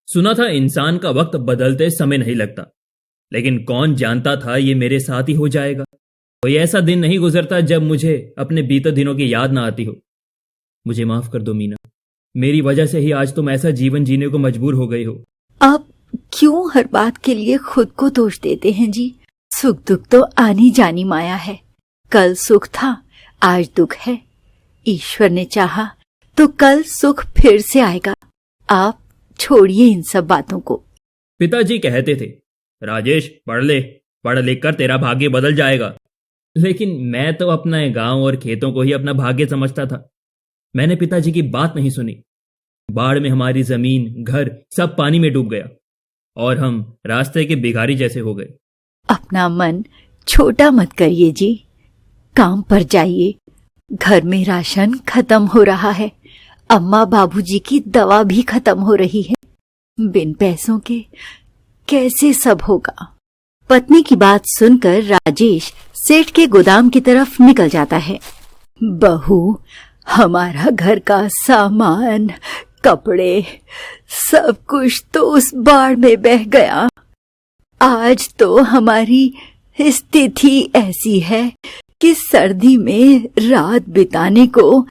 सुना था इंसान का वक्त बदलते समय नहीं लगता, लेकिन कौन जानता था ये मेरे साथ ही हो जाएगा। कोई ऐसा दिन नहीं गुजरता जब मुझे अपने बीते दिनों की याद ना आती हो। मुझे माफ कर दो मीना, मेरी वजह से ही आज तुम ऐसा जीवन जीने को मजबूर हो गई हो। आप क्यों हर बात के लिए खुद को दोष देते हैं जी? सुख दुख तो आनी जानी माया है। कल सुख था, आज दुख है। ईश्वर ने चाहा तो कल सुख फिर से आएगा। आप छोड़िए इन सब बातों को। पिताजी कहते थे, राजेश पढ़ ले, पढ़ लिख कर तेरा भाग्य बदल जाएगा। लेकिन मैं तो अपने गांव और खेतों को ही अपना भाग्य समझता था। मैंने पिताजी की बात नहीं सुनी। बाढ़ में हमारी जमीन, घर सब पानी में डूब गया और हम रास्ते के भिखारी जैसे हो गए। अपना मन छोटा मत करिए जी, काम पर जाइए। घर में राशन खत्म हो रहा है, अम्मा बाबूजी की दवा भी खत्म हो रही है। बिन पैसों के कैसे सब होगा? पत्नी की बात सुनकर राजेश सेठ के गोदाम की तरफ निकल जाता है। बहू, हमारा घर का सामान, कपड़े, सब कुछ तो उस बाढ़ में बह गया। आज तो हमारी स्थिति ऐसी है कि सर्दी में रात बिताने को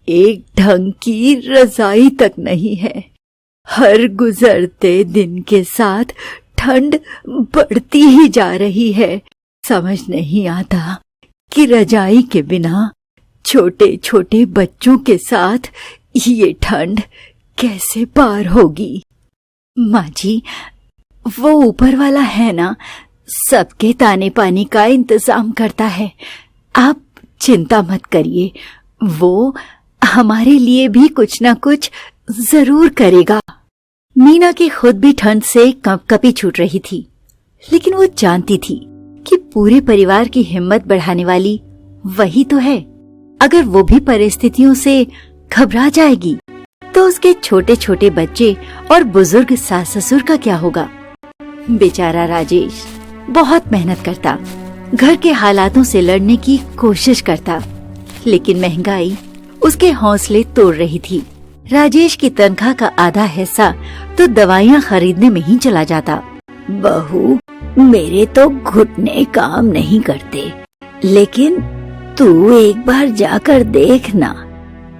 एक ढंग की रजाई तक नहीं है। हर गुजरते दिन के साथ ठंड बढ़ती ही जा रही है। समझ नहीं आता कि रजाई के बिना छोटे छोटे बच्चों के साथ ये ठंड कैसे पार होगी। माँ जी, वो ऊपर वाला है ना, सबके ताने पानी का इंतजाम करता है। आप चिंता मत करिए, वो हमारे लिए भी कुछ न कुछ जरूर करेगा। मीना की खुद भी ठंड से कंपकपी छूट रही थी, लेकिन वो जानती थी कि पूरे परिवार की हिम्मत बढ़ाने वाली वही तो है। अगर वो भी परिस्थितियों से घबरा जाएगी तो उसके छोटे छोटे बच्चे और बुजुर्ग सास ससुर का क्या होगा? बेचारा राजेश बहुत मेहनत करता, घर के हालातों से लड़ने की कोशिश करता, लेकिन महंगाई उसके हौसले तोड़ रही थी। राजेश की तनख्वाह का आधा हिस्सा तो दवाइयाँ खरीदने में ही चला जाता। बहू, मेरे तो घुटने काम नहीं करते, लेकिन तू एक बार जाकर देखना।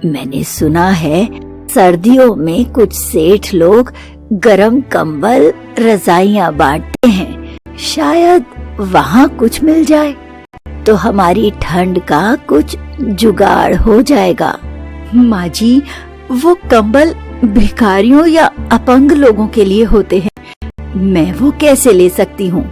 मैंने सुना है सर्दियों में कुछ सेठ लोग गरम कंबल, रजाइयाँ बांटते हैं। शायद वहाँ कुछ मिल जाए तो हमारी ठंड का कुछ जुगाड़ हो जाएगा। माँ जी, वो कंबल भिखारियों या अपंग लोगों के लिए होते हैं, मैं वो कैसे ले सकती हूँ?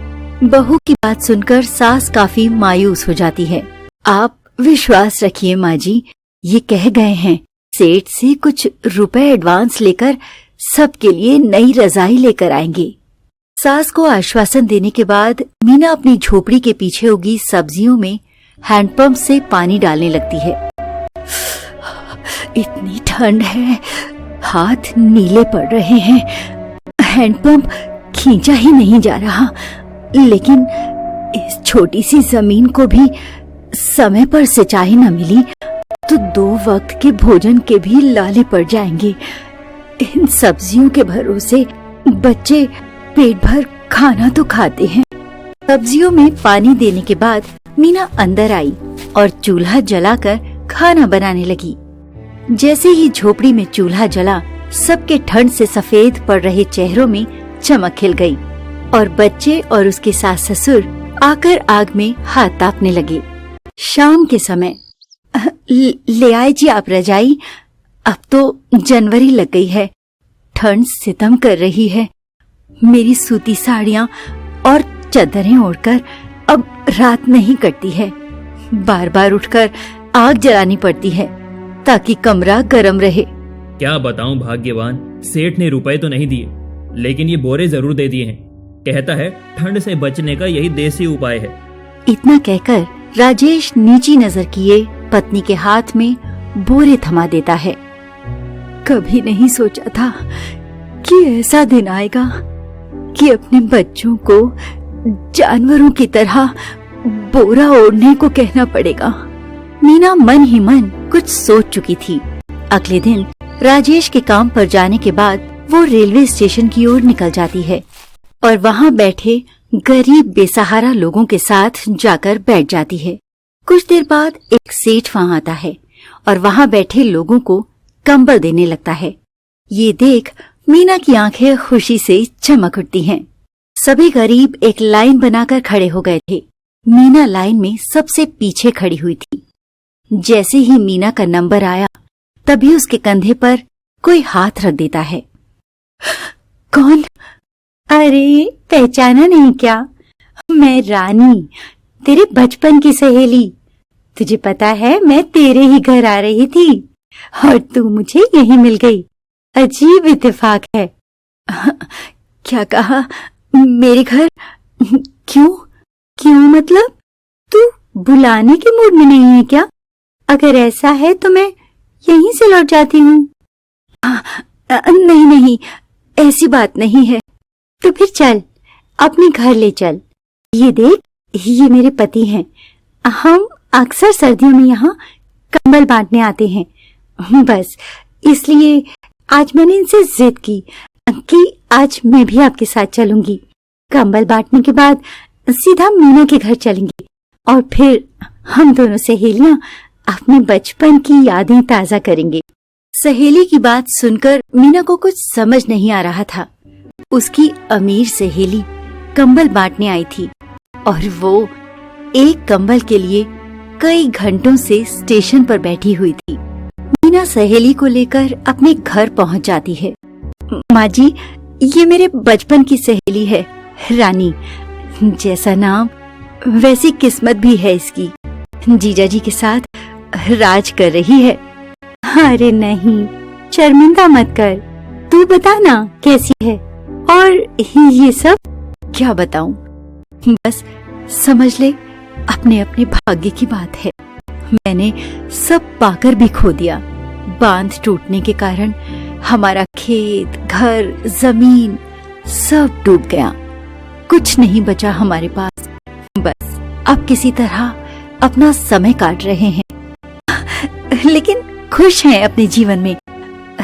बहू की बात सुनकर सास काफी मायूस हो जाती है। आप विश्वास रखिए माँ जी, ये कह गए हैं सेठ से कुछ रुपए एडवांस लेकर सबके लिए नई रजाई लेकर आएंगे। सास को आश्वासन देने के बाद मीना अपनी झोपड़ी के पीछे उगी सब्जियों में हैंडपंप से पानी डालने लगती है। इतनी ठंड है, हाथ नीले पड़ रहे हैं। हैंडपंप खींचा ही नहीं जा रहा, लेकिन इस छोटी सी जमीन को भी समय पर सिंचाई न मिली तो 2 वक्त के भोजन के भी लाले पड़ जाएंगे। इन सब्जियों के भरोसे बच्चे पेट भर खाना तो खाते हैं। सब्जियों में पानी देने के बाद मीना अंदर आई और चूल्हा जलाकर खाना बनाने लगी। जैसे ही झोपड़ी में चूल्हा जला, सबके ठंड से सफेद पड़ रहे चेहरों में चमक खिल गई और बच्चे और उसके सास ससुर आकर आग में हाथ तापने लगे। शाम के समय, ले आए जी आप रजाई, अब तो जनवरी लग गई है, ठंड सितम कर रही है। मेरी सूती साड़ियाँ और चादरें ओढ़कर अब रात नहीं कटती है। बार बार उठकर आग जलानी पड़ती है ताकि कमरा गर्म रहे। क्या बताऊं भाग्यवान, सेठ ने रुपए तो नहीं दिए, लेकिन ये बोरे जरूर दे दिए हैं। कहता है ठंड से बचने का यही देसी उपाय है। इतना कहकर राजेश नीची नजर किए पत्नी के हाथ में बोरे थमा देता है। कभी नहीं सोचा था कि ऐसा दिन आएगा कि अपने बच्चों को जानवरों की तरह बोरा ओढ़ने को कहना पड़ेगा। मीना मन ही मन कुछ सोच चुकी थी। अगले दिन राजेश के काम पर जाने के बाद वो रेलवे स्टेशन की ओर निकल जाती है और वहां बैठे गरीब बेसहारा लोगों के साथ जाकर बैठ जाती है। कुछ देर बाद एक सेठ वहां आता है और वहां बैठे लोगों को कंबल देने लगता है। ये देख मीना की आंखें खुशी से चमक उठती हैं। सभी गरीब एक लाइन बनाकर खड़े हो गए थे। मीना लाइन में सबसे पीछे खड़ी हुई थी। जैसे ही मीना का नंबर आया तभी उसके कंधे पर कोई हाथ रख देता है। कौन? अरे पहचाना नहीं क्या? मैं रानी, तेरे बचपन की सहेली। तुझे पता है मैं तेरे ही घर आ रही थी और तू मुझे यहीं मिल गई। अजीब इत्तेफाक है। क्या कहा? मेरे घर? क्यों मतलब? तू बुलाने के मूड में नहीं है क्या? अगर ऐसा है तो मैं यहीं से लौट जाती हूँ। नहीं, ऐसी बात नहीं है। तो फिर चल, अपने घर ले चल। ये देख, ये मेरे पति हैं। हम अक्सर सर्दियों में यहाँ कंबल बांटने आते हैं। बस इसलिए आज मैंने इनसे जिद की कि आज मैं भी आपके साथ चलूंगी। कंबल बांटने के बाद सीधा मीना के घर चलेंगे और फिर हम दोनों सहेलियां अपने बचपन की यादें ताजा करेंगे। सहेली की बात सुनकर मीना को कुछ समझ नहीं आ रहा था। उसकी अमीर सहेली कंबल बांटने आई थी और वो एक कंबल के लिए कई घंटों से स्टेशन पर बैठी हुई थी। मीना सहेली को लेकर अपने घर पहुंच जाती है। माँ जी, ये मेरे बचपन की सहेली है, रानी। जैसा नाम वैसी किस्मत भी है इसकी। जीजा जी के साथ राज कर रही है। अरे नहीं, शर्मिंदा मत कर। तू बता ना कैसी है। और ये सब क्या बताऊं? बस समझ ले, अपने अपने भाग्य की बात है। मैंने सब पाकर भी खो दिया। बांध टूटने के कारण हमारा खेत, घर, जमीन सब डूब गया। कुछ नहीं बचा हमारे पास। बस अब किसी तरह अपना समय काट रहे हैं, लेकिन खुश हैं अपने जीवन में।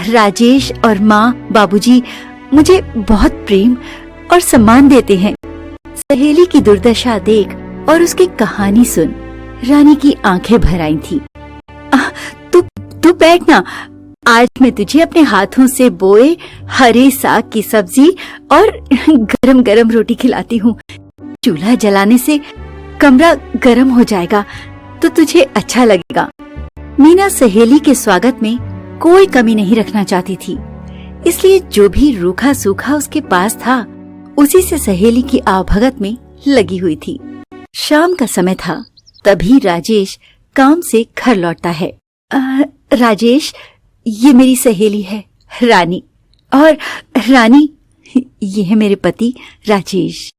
राजेश और माँ बाबूजी मुझे बहुत प्रेम और सम्मान देते हैं। सहेली की दुर्दशा देख और उसकी कहानी सुन रानी की आंखें भर आई थी। तू बैठ ना। आज मैं तुझे अपने हाथों से बोए हरे साग की सब्जी और गरम गरम रोटी खिलाती हूँ। चूल्हा जलाने से कमरा गर्म हो जाएगा तो तुझे अच्छा लगेगा। मीना सहेली के स्वागत में कोई कमी नहीं रखना चाहती थी, इसलिए जो भी रूखा सूखा उसके पास था उसी से सहेली की आवभगत में लगी हुई थी। शाम का समय था, तभी राजेश काम से घर लौटता है। राजेश, ये मेरी सहेली है रानी, और रानी ये है मेरे पति राजेश।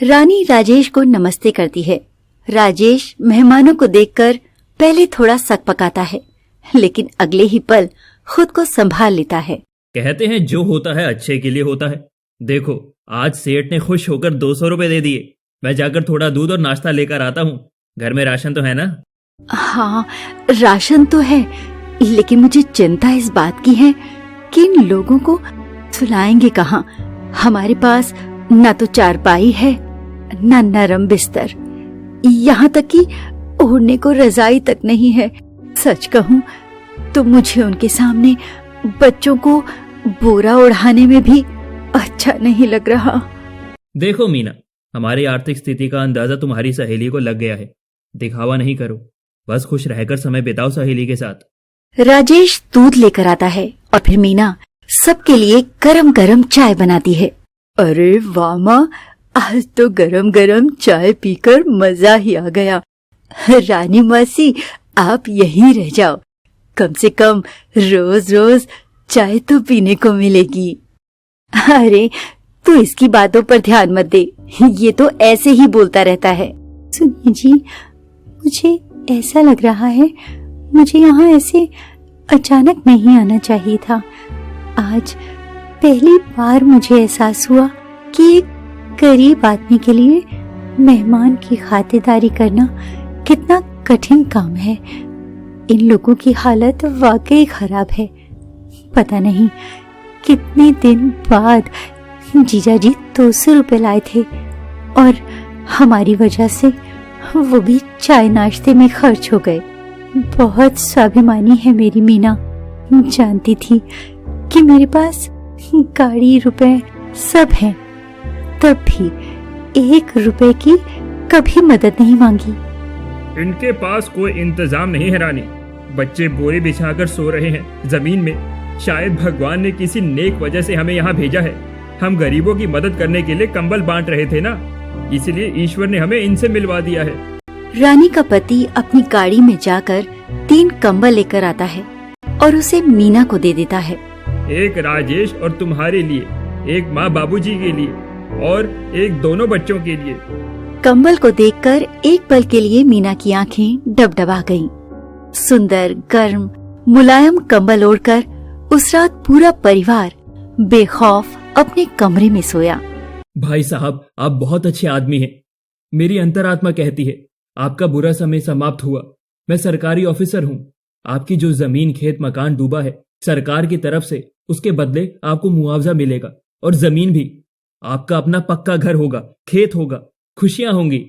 रानी राजेश को नमस्ते करती है। राजेश मेहमानों को देखकर पहले थोड़ा सकपकाता है, लेकिन अगले ही पल खुद को संभाल लेता है। कहते हैं जो होता है अच्छे के लिए होता है। देखो, आज सेठ ने खुश होकर 200 रुपए दे दिए। मैं जाकर थोड़ा दूध और नाश्ता लेकर आता हूँ। घर में राशन तो है ना? हाँ, राशन तो है, लेकिन मुझे चिंता इस बात की है कि इन लोगों को सुलाएंगे कहाँ। हमारे पास न तो चारपाई है, न नरम बिस्तर, यहाँ तक कि ओढ़ने को रजाई तक नहीं है। सच कहूँ तो मुझे उनके सामने बच्चों को बोरा ओढ़ाने में भी अच्छा नहीं लग रहा। देखो मीना, हमारी आर्थिक स्थिति का अंदाजा तुम्हारी सहेली को लग गया है। दिखावा नहीं करो, बस खुश रहकर समय बिताओ सहेली के साथ। राजेश दूध लेकर आता है और फिर मीना सबके लिए गरम गरम चाय बनाती है। अरे वाह माँ, आज तो गरम गरम चाय पीकर मजा ही आ गया। रानी मासी, आप यहीं रह जाओ, कम से कम रोज रोज चाय तो पीने को मिलेगी। अरे तू इसकी बातों पर ध्यान मत दे, ये तो ऐसे ही बोलता रहता है। सुनिए जी, मुझे ऐसा लग रहा है मुझे यहाँ ऐसे अचानक नहीं आना चाहिए था। आज पहली बार मुझे एहसास हुआ कि एक गरीब आदमी के लिए मेहमान की खातिरदारी करना कितना कठिन काम है। इन लोगों की हालत वाकई खराब है। पता नहीं कितने दिन बाद जीजाजी 200 रुपए लाए थे और हमारी वजह से वो भी चाय नाश्ते में खर्च हो गए। बहुत स्वाभिमानी है मेरी मीना। जानती थी कि मेरे पास गाड़ी रुपए सब हैं, तब भी 1 रुपए की कभी मदद नहीं मांगी। इनके पास कोई इंतजाम नहीं है रानी। बच्चे बोरे बिछाकर सो रहे हैं जमीन में। शायद भगवान ने किसी नेक वजह से हमें यहाँ भेजा है। हम गरीबों की मदद करने के लिए कंबल बांट रहे थे ना, इसलिए ईश्वर ने हमें इनसे मिलवा दिया है। रानी का पति अपनी गाड़ी में जाकर 3 कंबल लेकर आता है और उसे मीना को दे देता है। एक राजेश और तुम्हारे लिए, एक माँ बाबूजी के लिए और एक दोनों बच्चों के लिए। कंबल को देखकर एक पल के लिए मीना की आंखें डबडबा गईं। सुंदर, गर्म, मुलायम कंबल ओढ़कर उस रात पूरा परिवार बेखौफ अपने कमरे में सोया। भाई साहब, आप बहुत अच्छे आदमी हैं। मेरी अंतरात्मा कहती है आपका बुरा समय समाप्त हुआ। मैं सरकारी ऑफिसर हूँ। आपकी जो जमीन, खेत, मकान डूबा है, सरकार की तरफ से उसके बदले आपको मुआवजा मिलेगा और जमीन भी। आपका अपना पक्का घर होगा, खेत होगा, खुशियां होंगी।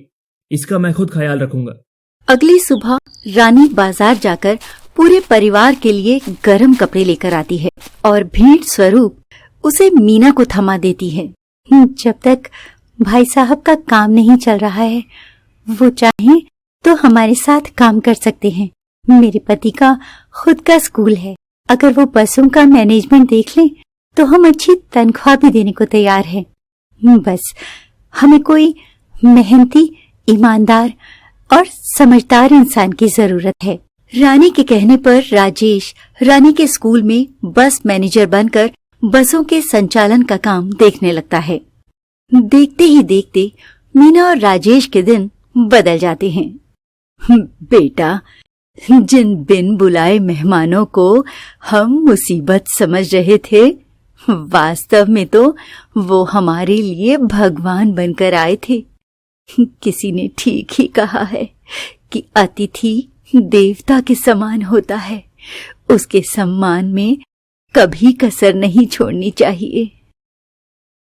इसका मैं खुद ख्याल रखूंगा। अगली सुबह रानी बाजार जाकर पूरे परिवार के लिए गर्म कपड़े लेकर आती है और भेंट स्वरूप उसे मीना को थमा देती है। जब तक भाई साहब का काम नहीं चल रहा है, वो चाहे तो हमारे साथ काम कर सकते हैं। मेरे पति का खुद का स्कूल है। अगर वो बसों का मैनेजमेंट देख लें तो हम अच्छी तनख्वाह भी देने को तैयार हैं। बस हमें कोई मेहनती, ईमानदार और समझदार इंसान की जरूरत है। रानी के कहने पर राजेश रानी के स्कूल में बस मैनेजर बनकर बसों के संचालन का काम देखने लगता है। देखते ही देखते मीना और राजेश के दिन बदल जाते हैं। बेटा, जिन बिन बुलाए मेहमानों को हम मुसीबत समझ रहे थे, वास्तव में तो वो हमारे लिए भगवान बनकर आए थे। किसी ने ठीक ही कहा है कि अतिथि देवता के समान होता है। उसके सम्मान में कभी कसर नहीं छोड़नी चाहिए।